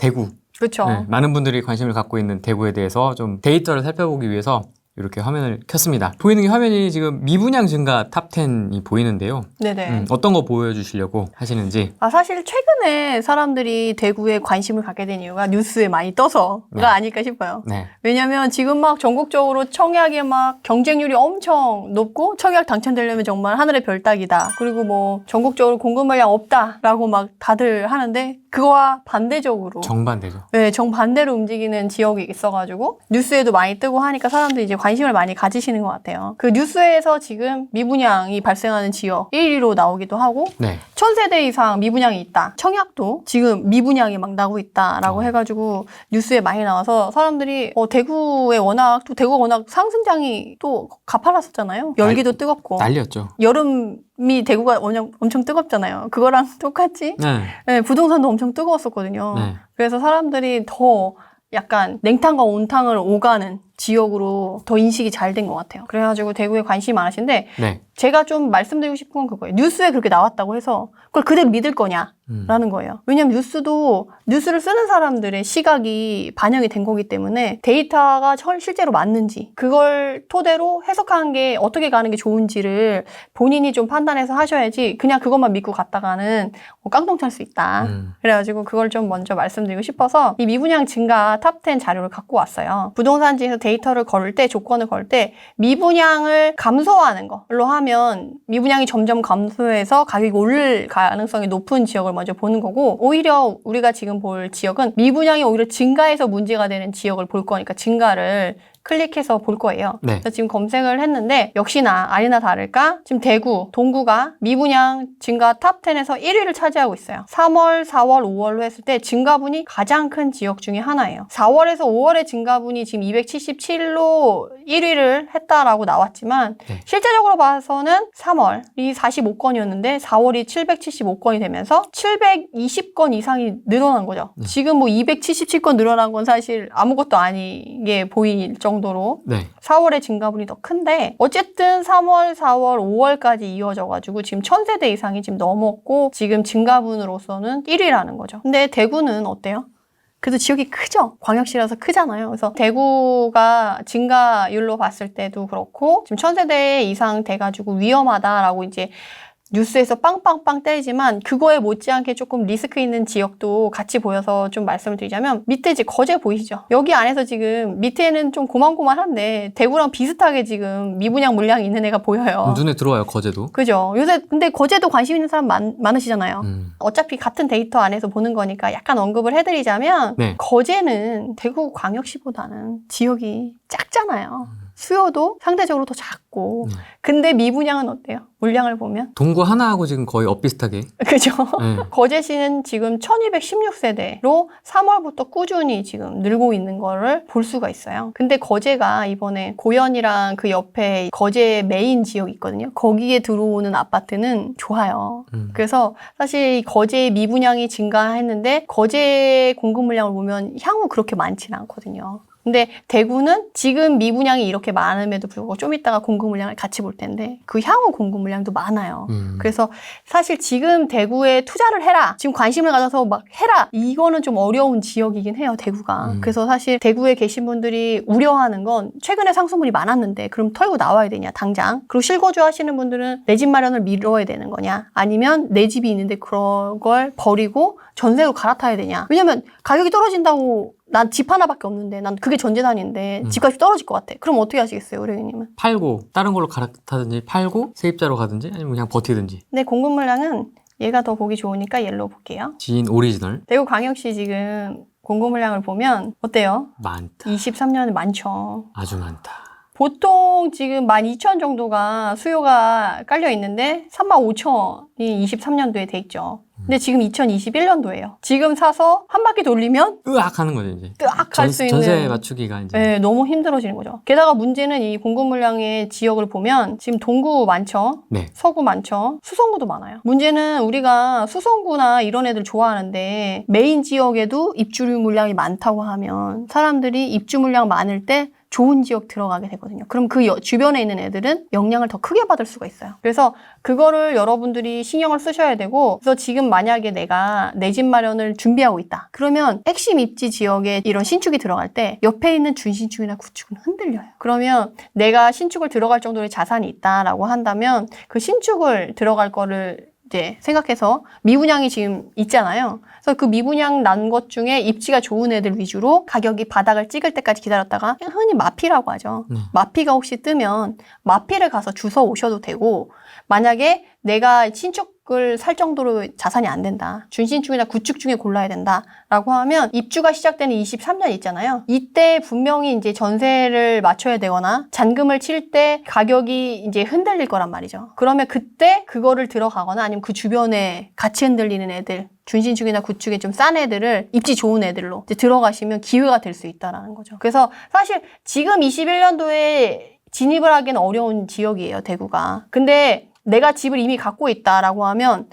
대구. 그렇죠. 네, 많은 분들이 관심을 갖고 있는 대구에 대해서 좀 데이터를 살펴보기 위해서 이렇게 화면을 켰습니다. 보이는 게 화면이 지금 미분양 증가 탑10이 보이는데요. 네네. 어떤 거 보여주시려고 하시는지. 사실 최근에 사람들이 대구에 관심을 갖게 된 이유가 뉴스에 많이 떠서가 네. 아닐까 싶어요. 네. 왜냐면 지금 막 전국적으로 청약이 막 경쟁률이 엄청 높고 청약 당첨되려면 정말 하늘의 별 따기다. 그리고 뭐 전국적으로 공급 물량 없다라고 막 다들 하는데 그거와 반대적으로 정반대죠. 네, 정반대로 움직이는 지역이 있어가지고 뉴스에도 많이 뜨고 하니까 사람들이 이제 관심을 많이 가지시는 것 같아요. 그 뉴스에서 지금 미분양이 발생하는 지역 1위로 나오기도 하고 네. 1000세대 이상 미분양이 있다. 청약도 지금 미분양이 막 나고 있다라고 해가지고 뉴스에 많이 나와서 사람들이 대구에 워낙 또 대구가 워낙 상승장이 또 가팔랐었잖아요. 열기도 뜨겁고 난리였죠. 여름이 대구가 엄청 뜨겁잖아요. 그거랑 똑같이 네. 네, 부동산도 엄청 뜨거웠었거든요. 네. 그래서 사람들이 더 약간 냉탕과 온탕을 오가는 지역으로 더 인식이 잘 된 것 같아요. 그래가지고 대구에 관심이 많으신데 네. 제가 좀 말씀드리고 싶은 건 그거예요. 뉴스에 그렇게 나왔다고 해서 그걸 그대로 믿을 거냐라는 거예요. 왜냐면 뉴스를 쓰는 사람들의 시각이 반영이 된 거기 때문에 데이터가 실제로 맞는지 그걸 토대로 해석하는 게 어떻게 가는 게 좋은지를 본인이 좀 판단해서 하셔야지 그냥 그것만 믿고 갔다가는 깡통 찰 수 있다. 그래가지고 그걸 좀 먼저 말씀드리고 싶어서 이 미분양 증가 탑10 자료를 갖고 왔어요. 부동산지에서 데이터를 걸을 때 조건을 걸 때 미분양을 감소하는 걸로 하면 미분양이 점점 감소해서 가격이 오를 가능성이 높은 지역을 먼저 보는 거고 오히려 우리가 지금 볼 지역은 미분양이 오히려 증가해서 문제가 되는 지역을 볼 거니까 증가를 클릭해서 볼 거예요. 네. 그래서 지금 검색을 했는데 역시나 아니나 다를까 지금 대구, 동구가 미분양 증가 탑10에서 1위를 차지하고 있어요. 3월, 4월, 5월로 했을 때 증가분이 가장 큰 지역 중에 하나예요. 4월에서 5월의 증가분이 지금 277로 1위를 했다라고 나왔지만 네. 실제적으로 봐서는 3월이 45건이었는데 4월이 775건이 되면서 720건 이상이 늘어난 거죠. 지금 뭐 277건 늘어난 건 사실 아무것도 아니게 보일 정도로 네. 4월의 증가분이 더 큰데 어쨌든 3월, 4월, 5월까지 이어져가지고 지금 1000세대 이상이 지금 넘었고 지금 증가분으로서는 1위라는 거죠. 근데 대구는 어때요? 그래도 지역이 크죠? 광역시라서 크잖아요. 그래서 대구가 증가율로 봤을 때도 그렇고 지금 1000세대 이상 돼가지고 위험하다라고 이제 뉴스에서 빵빵빵 때리지만 그거에 못지않게 조금 리스크 있는 지역도 같이 보여서 좀 말씀을 드리자면 밑에 이제 거제 보이시죠? 여기 안에서 지금 밑에는 좀 고만고만한데 대구랑 비슷하게 지금 미분양 물량이 있는 애가 보여요. 눈에 들어와요, 거제도. 그죠? 요새 근데 거제도 관심 있는 사람 많으시잖아요. 어차피 같은 데이터 안에서 보는 거니까 약간 언급을 해드리자면 네. 거제는 대구 광역시보다는 지역이 작잖아요. 수요도 상대적으로 더 작고 근데 미분양은 어때요? 물량을 보면 동구 하나하고 지금 거의 엇비슷하게. 그죠? 네. 거제시는 지금 1216세대로 3월부터 꾸준히 지금 늘고 있는 거를 볼 수가 있어요. 근데 거제가 이번에 고현이랑 그 옆에 거제 메인 지역이 있거든요. 거기에 들어오는 아파트는 좋아요. 그래서 사실 거제 미분양이 증가했는데 거제 공급 물량을 보면 향후 그렇게 많지는 않거든요. 근데 대구는 지금 미분양이 이렇게 많음에도 불구하고 좀 이따가 공급 물량을 같이 볼 텐데 그 향후 공급 물량도 많아요. 그래서 사실 지금 대구에 투자를 해라. 지금 관심을 가져서 막 해라. 이거는 좀 어려운 지역이긴 해요, 대구가. 그래서 사실 대구에 계신 분들이 우려하는 건 최근에 상승분이 많았는데 그럼 털고 나와야 되냐, 당장. 그리고 실거주 하시는 분들은 내 집 마련을 미뤄야 되는 거냐. 아니면 내 집이 있는데 그런 걸 버리고 전세로 갈아타야 되냐. 왜냐면 가격이 떨어진다고 난 집 하나밖에 없는데 난 그게 전 재산인데 집값이 떨어질 것 같아. 그럼 어떻게 하시겠어요, 의뢰인님은? 팔고 다른 걸로 갈아타든지 팔고 세입자로 가든지 아니면 그냥 버티든지. 네, 공급 물량은 얘가 더 보기 좋으니까 얘로 볼게요. 지인 오리지널. 대구 광역시 지금 공급 물량을 보면 어때요? 많다. 23년은 많죠. 아주 많다. 보통 지금 12,000 정도가 수요가 깔려 있는데 35,000이 23년도에 돼 있죠. 근데 지금 2021년도예요. 지금 사서 한 바퀴 돌리면 으악 하는 거죠, 이제. 뜨악 할 수 있는 전세 맞추기가 이제. 네, 너무 힘들어지는 거죠. 게다가 문제는 이 공급 물량의 지역을 보면 지금 동구 많죠. 네. 서구 많죠. 수성구도 많아요. 문제는 우리가 수성구나 이런 애들 좋아하는데 메인 지역에도 입주 물량이 많다고 하면 사람들이 입주 물량 많을 때 좋은 지역 들어가게 되거든요. 그럼 그 주변에 있는 애들은 영향을 더 크게 받을 수가 있어요. 그래서 그거를 여러분들이 신경을 쓰셔야 되고, 그래서 지금 만약에 내가 내 집 마련을 준비하고 있다. 그러면 핵심 입지 지역에 이런 신축이 들어갈 때 옆에 있는 준신축이나 구축은 흔들려요. 그러면 내가 신축을 들어갈 정도의 자산이 있다라고 한다면 그 신축을 들어갈 거를 이제 생각해서 미분양이 지금 있잖아요. 그래서 그 미분양 난 것 중에 입지가 좋은 애들 위주로 가격이 바닥을 찍을 때까지 기다렸다가 그냥 흔히 마피라고 하죠. 마피가 혹시 뜨면 마피를 가서 주워 오셔도 되고, 만약에 내가 신축을 살 정도로 자산이 안 된다. 준신축이나 구축 중에 골라야 된다라고 하면 입주가 시작되는 23년 있잖아요. 이때 분명히 이제 전세를 맞춰야 되거나 잔금을 칠 때 가격이 이제 흔들릴 거란 말이죠. 그러면 그때 그거를 들어가거나 아니면 그 주변에 같이 흔들리는 애들, 준신축이나 구축에 좀 싼 애들을 입지 좋은 애들로 이제 들어가시면 기회가 될 수 있다라는 거죠. 그래서 사실 지금 21년도에 진입을 하기는 어려운 지역이에요, 대구가. 근데 내가 집을 이미 갖고 있다라고 하면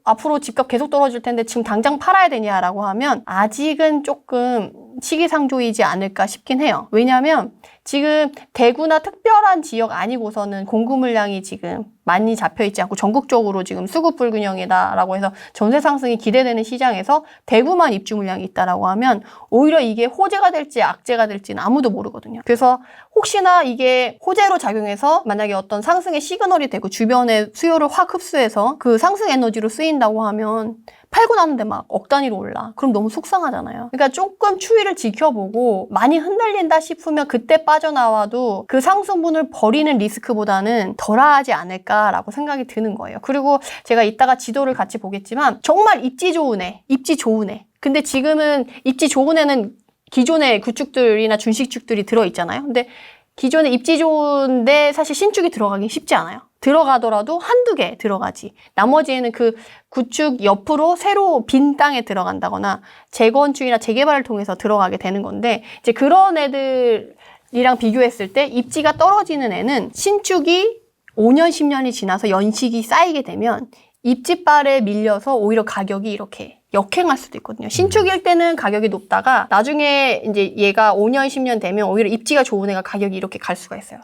앞으로 집값 계속 떨어질 텐데 지금 당장 팔아야 되냐라고 하면 아직은 조금 시기상조이지 않을까 싶긴 해요. 왜냐하면 지금 대구나 특별한 지역 아니고서는 공급 물량이 지금 많이 잡혀있지 않고 전국적으로 지금 수급 불균형이다라고 해서 전세 상승이 기대되는 시장에서 대구만 입주 물량이 있다라고 하면 오히려 이게 호재가 될지 악재가 될지는 아무도 모르거든요. 그래서 혹시나 이게 호재로 작용해서 만약에 어떤 상승의 시그널이 되고 주변의 수요를 확 흡수해서 그 상승 에너지로 쓰인다고 하면 팔고 나는데 막 억 단위로 올라. 그럼 너무 속상하잖아요. 그러니까 조금 추이를 지켜보고 많이 흔들린다 싶으면 그때 빠져나와도 그 상승분을 버리는 리스크보다는 덜하지 않을까라고 생각이 드는 거예요. 그리고 제가 이따가 지도를 같이 보겠지만 정말 입지 좋은 애, 입지 좋은 애. 근데 지금은 입지 좋은 애는 기존의 구축들이나 준식축들이 들어있잖아요. 근데 기존에 입지 좋은데 사실 신축이 들어가긴 쉽지 않아요. 들어가더라도 한두 개 들어가지. 나머지에는 그 구축 옆으로 새로 빈 땅에 들어간다거나 재건축이나 재개발을 통해서 들어가게 되는 건데, 이제 그런 애들이랑 비교했을 때 입지가 떨어지는 애는 신축이 5년, 10년이 지나서 연식이 쌓이게 되면 입지빨에 밀려서 오히려 가격이 이렇게 역행할 수도 있거든요. 신축일 때는 가격이 높다가 나중에 이제 얘가 5년, 10년 되면 오히려 입지가 좋은 애가 가격이 이렇게 갈 수가 있어요.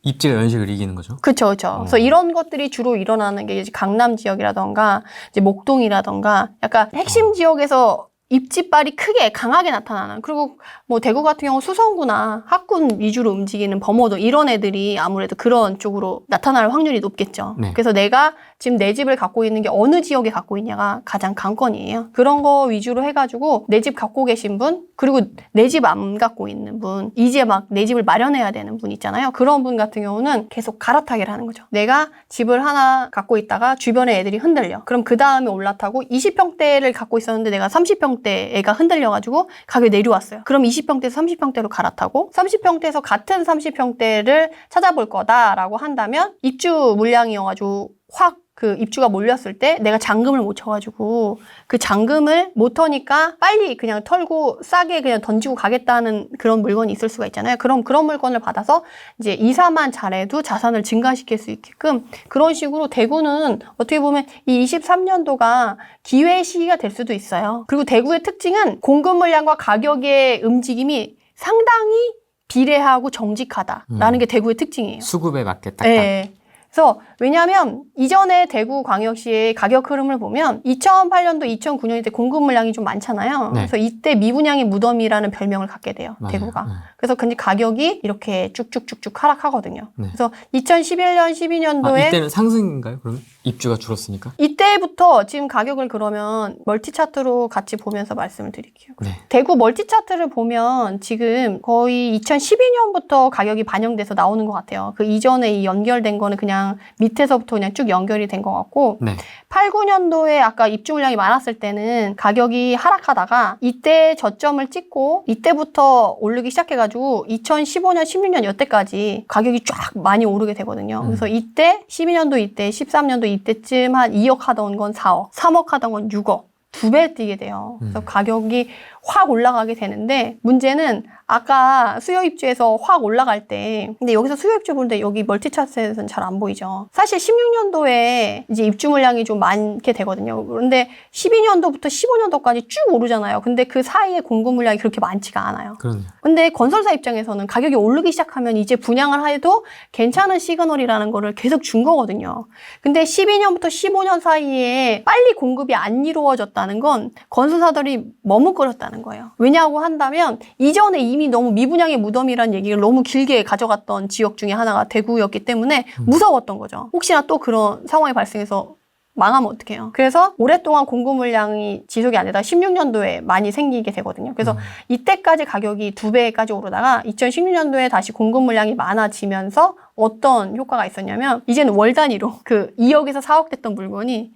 입지가 연식을 이기는 거죠? 그렇죠, 그렇죠. 그래서 이런 것들이 주로 일어나는 게 이제 강남 지역이라던가 이제 목동이라던가 약간 핵심 지역에서 입지빨이 크게 강하게 나타나는, 그리고 뭐 대구 같은 경우 수성구나 학군 위주로 움직이는 범어도 이런 애들이 아무래도 그런 쪽으로 나타날 확률이 높겠죠. 네. 그래서 내가 지금 내 집을 갖고 있는 게 어느 지역에 갖고 있냐가 가장 관건이에요. 그런 거 위주로 해가지고 내 집 갖고 계신 분, 그리고 내 집 안 갖고 있는 분, 이제 막 내 집을 마련해야 되는 분 있잖아요. 그런 분 같은 경우는 계속 갈아타기를 하는 거죠. 내가 집을 하나 갖고 있다가 주변에 애들이 흔들려. 그럼 그 다음에 올라타고 20평대를 갖고 있었는데 내가 30평대 애가 흔들려가지고 가격이 내려왔어요. 그럼 20평대에서 30평대로 갈아타고 30평대에서 같은 30평대를 찾아볼 거다라고 한다면 입주 물량이어가지고 확 그 입주가 몰렸을 때 내가 잔금을 못 쳐가지고 그 잔금을 못 터니까 빨리 그냥 털고 싸게 그냥 던지고 가겠다는 그런 물건이 있을 수가 있잖아요. 그럼 그런 물건을 받아서 이제 이사만 잘해도 자산을 증가시킬 수 있게끔 그런 식으로 대구는 어떻게 보면 이 23년도가 기회의 시기가 될 수도 있어요. 그리고 대구의 특징은 공급 물량과 가격의 움직임이 상당히 비례하고 정직하다라는 게 대구의 특징이에요. 수급에 맞게 딱딱. 네. 그래서 왜냐하면 이전에 대구광역시의 가격 흐름을 보면 2008년도, 2009년에 때 공급 물량이 좀 많잖아요. 네. 그래서 이때 미분양의 무덤이라는 별명을 갖게 돼요. 맞아요. 대구가. 네. 그래서 근데 가격이 이렇게 쭉쭉쭉쭉 하락하거든요. 네. 그래서 2011년, 12년도에 이때는 상승인가요? 그러면 입주가 줄었으니까? 이때부터 지금 가격을 그러면 멀티 차트로 같이 보면서 말씀을 드릴게요. 네. 대구 멀티 차트를 보면 지금 거의 2012년부터 가격이 반영돼서 나오는 것 같아요. 그 이전에 이 연결된 거는 그냥 밑에서부터 그냥 쭉 연결이 된 것 같고, 네. 8, 9년도에 아까 입주 물량이 많았을 때는 가격이 하락하다가 이때 저점을 찍고 이때부터 오르기 시작해가지고 2015년, 16년 이때까지 가격이 쫙 많이 오르게 되거든요. 그래서 이때 12년도 이때, 13년도 이때쯤 한 2억 하던 건 4억, 3억 하던 건 6억. 2배 뛰게 돼요. 그래서 가격이 확 올라가게 되는데 문제는 아까 수요 입주에서 확 올라갈 때 근데 여기서 수요 입주 보는데 여기 멀티 차트에서는 잘 안 보이죠. 사실 16년도에 이제 입주 물량이 좀 많게 되거든요. 그런데 12년도부터 15년도까지 쭉 오르잖아요. 근데 그 사이에 공급 물량이 그렇게 많지가 않아요. 그럼요. 근데 건설사 입장에서는 가격이 오르기 시작하면 이제 분양을 해도 괜찮은 시그널이라는 거를 계속 준 거거든요. 근데 12년부터 15년 사이에 빨리 공급이 안 이루어졌다는 건 건설사들이 머뭇거렸다는 거예요. 왜냐고 한다면 이전에 이미 너무 미분양의 무덤이라는 얘기를 너무 길게 가져갔던 지역 중에 하나가 대구였기 때문에 무서웠던 거죠. 혹시나 또 그런 상황이 발생해서 망하면 어떡해요. 그래서 오랫동안 공급 물량이 지속이 안 되다가 16년도에 많이 생기게 되거든요. 그래서 이때까지 가격이 2배까지 오르다가 2016년도에 다시 공급 물량이 많아지면서 어떤 효과가 있었냐면 이제는 월 단위로 그 2억에서 4억 됐던 물건이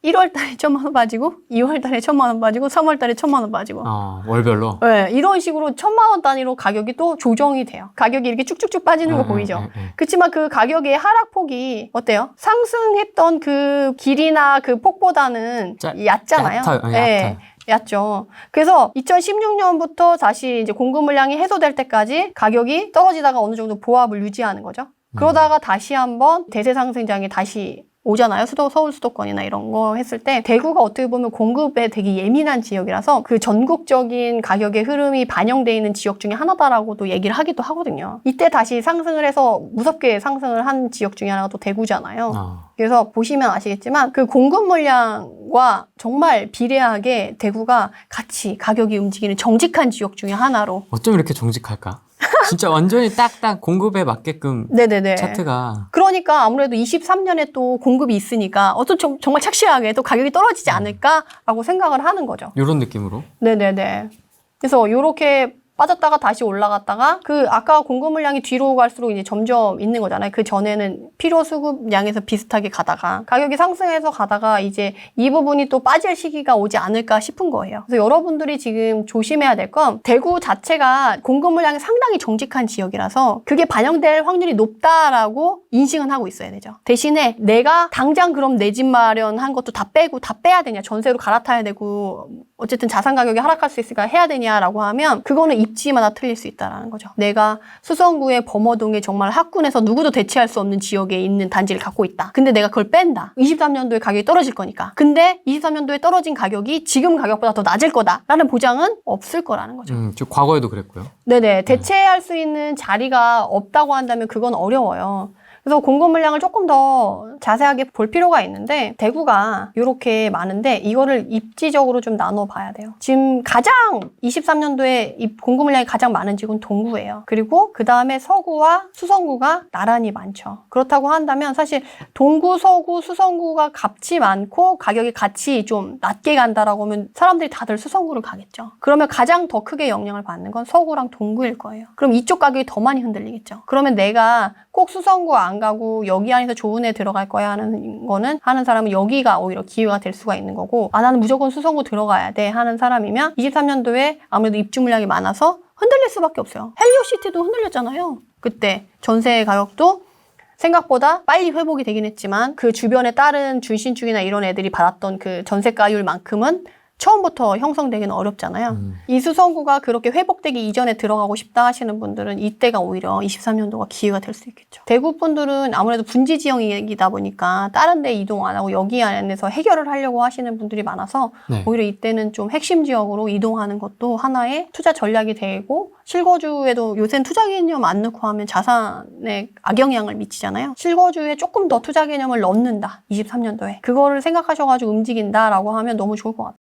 1월 달에 1,000만 원 빠지고 2월 달에 1,000만 원 빠지고 3월 달에 1,000만 원 빠지고 월별로? 네, 이런 식으로 1,000만 원 단위로 가격이 또 조정이 돼요. 가격이 이렇게 쭉쭉쭉 빠지는 거 보이죠? 그렇지만 그 가격의 하락폭이 어때요? 상승했던 그 길이나 그 폭보다는 얕잖아요. 얕아요. 얕죠. 그래서 2016년부터 다시 이제 공급 물량이 해소될 때까지 가격이 떨어지다가 어느 정도 보합을 유지하는 거죠. 그러다가 다시 한번 대세 상승장이 다시 오잖아요. 서울 수도권이나 이런 거 했을 때 대구가 어떻게 보면 공급에 되게 예민한 지역이라서 그 전국적인 가격의 흐름이 반영되어 있는 지역 중에 하나다라고도 얘기를 하기도 하거든요. 이때 다시 상승을 해서 무섭게 상승을 한 지역 중에 하나가 또 대구잖아요. 그래서 보시면 아시겠지만 그 공급 물량과 정말 비례하게 대구가 같이 가격이 움직이는 정직한 지역 중에 하나로. 어쩜 이렇게 정직할까? 진짜 완전히 딱딱 공급에 맞게끔 네네네. 차트가. 그러니까 아무래도 23년에 또 공급이 있으니까 정말 착실하게 또 가격이 떨어지지 않을까라고 생각을 하는 거죠. 이런 느낌으로? 네네네. 그래서 이렇게 빠졌다가 다시 올라갔다가 그 아까 공급 물량이 뒤로 갈수록 이제 점점 있는 거잖아요. 그 전에는 필요 수급량에서 비슷하게 가다가 가격이 상승해서 가다가 이제 이 부분이 또 빠질 시기가 오지 않을까 싶은 거예요. 그래서 여러분들이 지금 조심해야 될 건 대구 자체가 공급 물량이 상당히 정직한 지역이라서 그게 반영될 확률이 높다라고 인식은 하고 있어야 되죠. 대신에 내가 당장 그럼 내 집 마련한 것도 다 빼야 되냐, 전세로 갈아타야 되고 어쨌든 자산 가격이 하락할 수 있으니까 해야 되냐라고 하면 그거는 입지마다 틀릴 수 있다는 거죠. 내가 수성구의 범어동에 정말 학군에서 누구도 대체할 수 없는 지역에 있는 단지를 갖고 있다. 근데 내가 그걸 뺀다. 23년도에 가격이 떨어질 거니까. 근데 23년도에 떨어진 가격이 지금 가격보다 더 낮을 거다라는 보장은 없을 거라는 거죠. 과거에도 그랬고요. 네네. 대체할 수 있는 자리가 없다고 한다면 그건 어려워요. 그래서 공급 물량을 조금 더 자세하게 볼 필요가 있는데 대구가 이렇게 많은데 이거를 입지적으로 좀 나눠봐야 돼요. 지금 가장 23년도에 공급 물량이 가장 많은 지구는 동구예요. 그리고 그 다음에 서구와 수성구가 나란히 많죠. 그렇다고 한다면 사실 동구, 서구, 수성구가 값이 많고 가격이 같이 좀 낮게 간다라고 하면 사람들이 다들 수성구를 가겠죠. 그러면 가장 더 크게 영향을 받는 건 서구랑 동구일 거예요. 그럼 이쪽 가격이 더 많이 흔들리겠죠. 그러면 내가 꼭 수성구 안 가고 여기 안에서 좋은 애 들어갈 거야 하는 사람은 여기가 오히려 기회가 될 수가 있는 거고 나는 무조건 수성구 들어가야 돼 하는 사람이면 23년도에 아무래도 입주 물량이 많아서 흔들릴 수밖에 없어요. 헬리오시티도 흔들렸잖아요. 그때 전세 가격도 생각보다 빨리 회복이 되긴 했지만 그 주변에 다른 준신축이나 이런 애들이 받았던 그 전세가율만큼은 처음부터 형성되기는 어렵잖아요. 이수성구가 그렇게 회복되기 이전에 들어가고 싶다 하시는 분들은 이때가 오히려 23년도가 기회가 될 수 있겠죠. 대구 분들은 아무래도 분지 지형이다 보니까 다른 데 이동 안 하고 여기 안에서 해결을 하려고 하시는 분들이 많아서 오히려 이때는 좀 핵심 지역으로 이동하는 것도 하나의 투자 전략이 되고 실거주에도 요새는 투자 개념 안 넣고 하면 자산에 악영향을 미치잖아요. 실거주에 조금 더 투자 개념을 넣는다. 23년도에. 그거를 생각하셔가지고 움직인다라고 하면 너무 좋을 것 같아요.